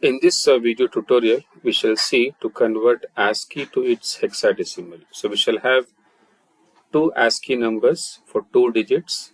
In this video tutorial, we shall see to convert ASCII to its hexadecimal. So we shall have two ASCII numbers for 2 digits,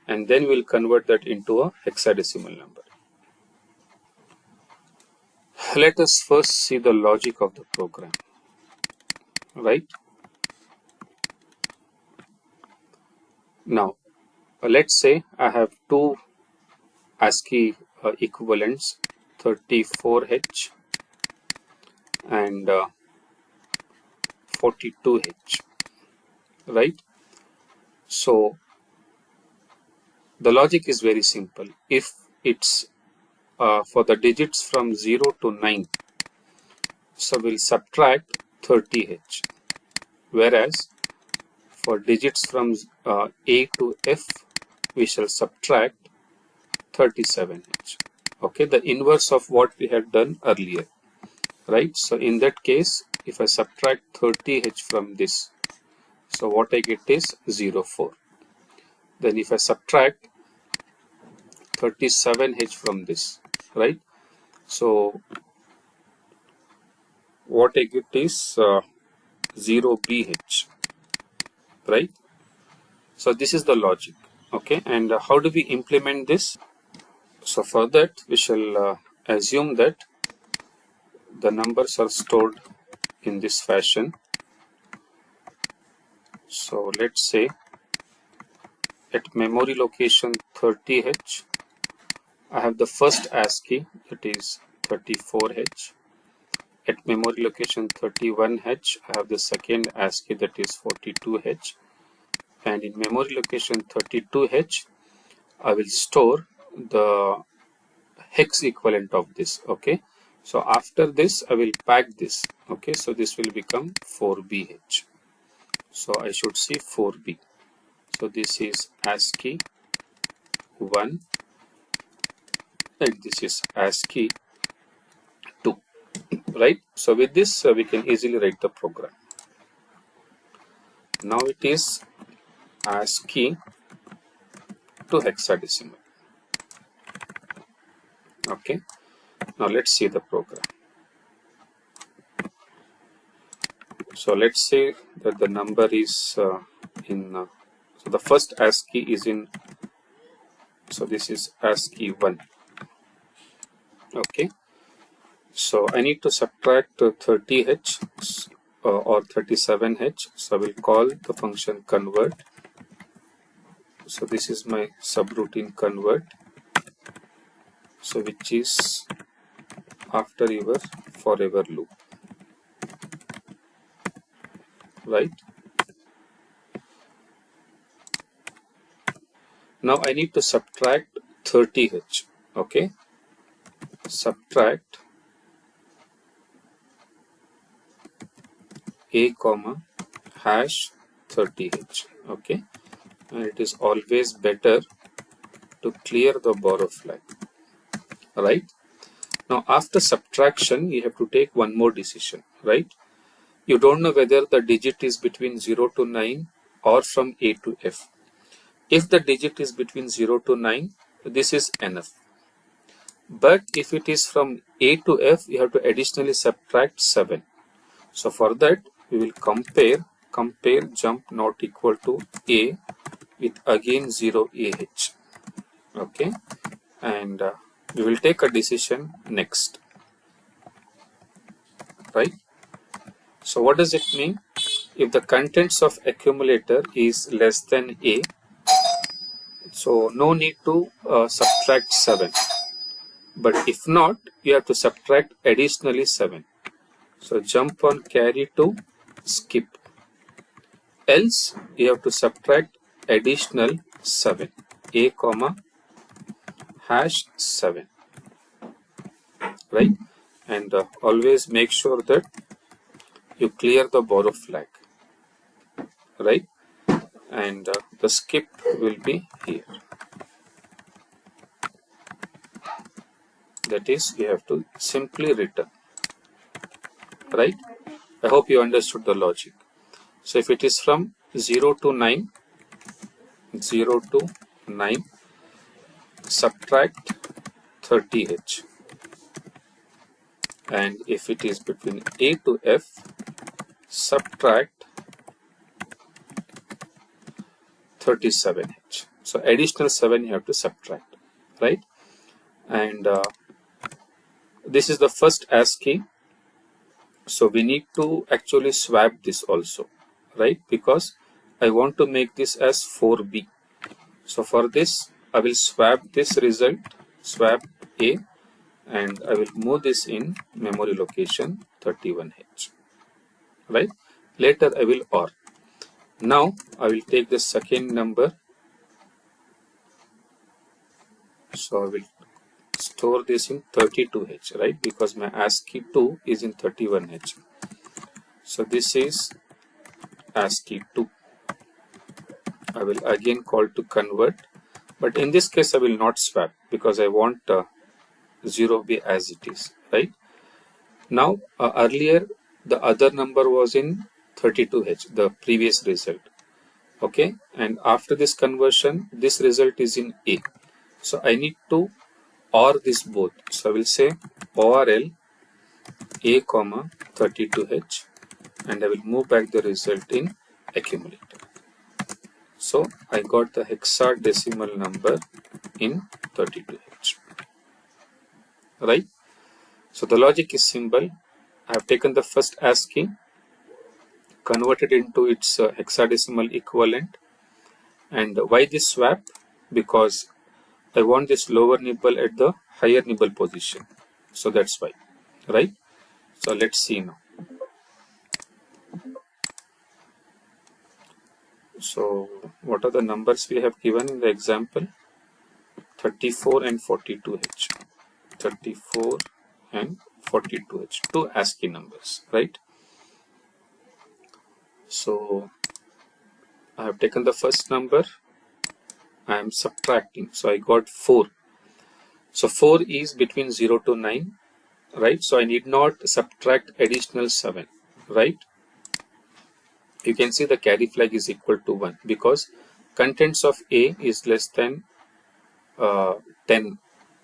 and then we'll convert that into a hexadecimal number. Let us first see the logic of the program, right? Now, let's say I have two ASCII equivalents, 34H and 42H, right? So the logic is very simple. If it's for the digits from 0 to 9, so we'll subtract 30H, whereas for digits from A to F, we shall subtract 37H. Okay, the inverse of what we had done earlier, right? So in that case, if I subtract 30H from this, so what I get is 04. Then if I subtract 37H from this, right? So what I get is 0BH, right? So this is the logic. Okay, and how do we implement this? So for that, we shall assume that the numbers are stored in this fashion. So let's say at memory location 30H, I have the first ASCII, that is 34H. At memory location 31H, I have the second ASCII, that is 42H. And in memory location 32H, I will store the hex equivalent of this. Okay, so after this I will pack this. Okay, so this will become 4BH. So I should see 4B. So this is ASCII 1 and this is ASCII 2, right? So with this we can easily write the program. Now it is ASCII to hexadecimal. Okay, now let's see the program. So let's say that the number is so the first ASCII is in, so this is ASCII 1. Okay, so I need to subtract 30H or 37H. So I will call the function convert. So this is my subroutine convert, so which is after your forever loop, right? Now I need to subtract 30H. Okay, subtract A comma hash 30H. Okay, and it is always better to clear the borrow flag, right? Now after subtraction, you have to take one more decision, right? You don't know whether the digit is between 0 to 9 or from A to F. If the digit is between 0 to 9, this is enough. But if it is from A to F, you have to additionally subtract 7. So for that, we will compare jump not equal to A with again 0AH. Okay, and we will take a decision next, right? So what does it mean? If the contents of accumulator is less than A, so no need to subtract 7. But if not, you have to subtract additionally 7. So jump on carry to skip. Else you have to subtract additional 7. A comma hash 7. Right? And always make sure that you clear the borrow flag. Right? And the skip will be here. That is, you have to simply return. Right? I hope you understood the logic. So if it is from 0 to 9, subtract 30H. and if it is between A to F, subtract 37H. So additional 7 you have to subtract, right? And this is the first ASCII. So we need to actually swap this also, right? Because I want to make this as 4B. So for this, I will swap this result, swap A, and I will move this in memory location 31H, right? Later I will OR. Now I will take the second number. So I will store this in 32H, right? Because my ASCII 2 is in 31H. So this is ASCII 2. I will again call to convert, but in this case I will not swap because I want 0B as it is, right? Now earlier the other number was in 32H, the previous result, okay? And after this conversion, this result is in A. So I need to OR this both. So I will say ORL A comma 32H, and I will move back the result in accumulator. So I got the hexadecimal number in 32H, right? So the logic is simple. I have taken the first ASCII, converted into its hexadecimal equivalent. And why this swap? Because I want this lower nibble at the higher nibble position. So that's why, right? So let's see now. So what are the numbers we have given in the example? 34 and 42H. 34 and 42H. Two ASCII numbers, right? So I have taken the first number. I am subtracting. So I got 4. So 4 is between 0 to 9, right? So I need not subtract additional 7, right? You can see the carry flag is equal to 1 because contents of A is less than 10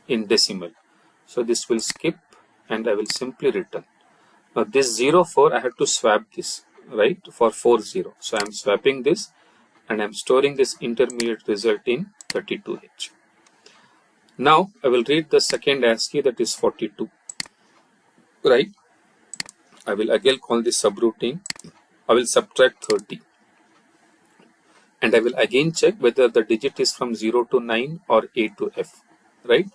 in decimal. So this will skip and I will simply return. Now this 0, 4, I have to swap this, right, for 4, 0. So I am swapping this and I am storing this intermediate result in 32H. Now I will read the second ASCII, that is 42, right? I will again call this subroutine. I will subtract 30. And I will again check whether the digit is from 0 to 9 or A to F, right?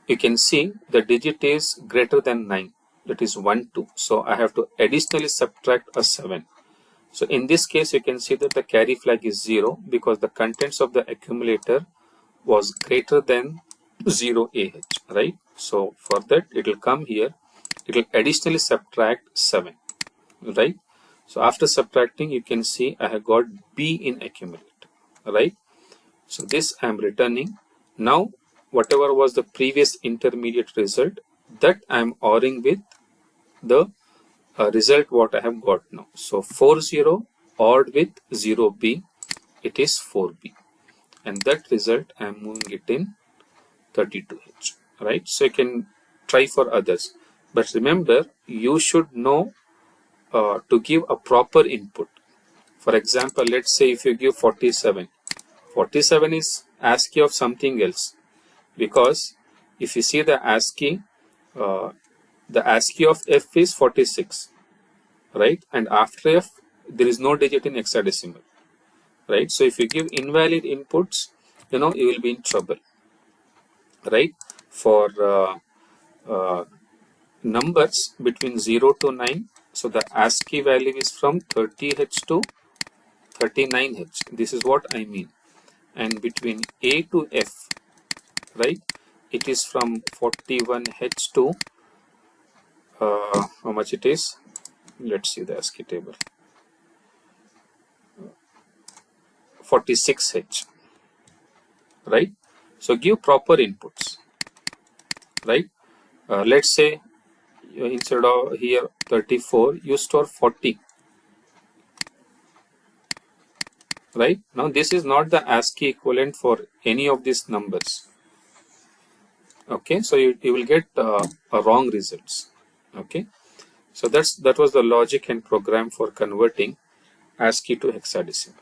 You can see the digit is greater than 9, that is 1, 2. So I have to additionally subtract a 7. So in this case, you can see that the carry flag is 0 because the contents of the accumulator was greater than 0 AH, right? So for that, it will come here. It will additionally subtract 7, right? So after subtracting, you can see I have got B in accumulator, right? So this I am returning. Now, whatever was the previous intermediate result, that I am ORing with the result what I have got now. So 40 ORed with 0B, it is 4B. And that result I am moving it in 32H, right? So you can try for others. But remember, you should know to give a proper input. For example, let's say if you give 47, 47 is ASCII of something else, because if you see the ASCII of F is 46, right? And after F, there is no digit in hexadecimal, right? So if you give invalid inputs, you will be in trouble, right? For numbers between 0 to 9, so the ASCII value is from 30H to 39H. This is what I mean. And between A to F, right, it is from 41H to how much it is? Let's see the ASCII table. 46H, right? So give proper inputs, right? Let's say instead of here 34, you store 40, right? Now this is not the ASCII equivalent for any of these numbers. Okay, so you will get wrong results, Okay, so that was the logic and program for converting ASCII to hexadecimal.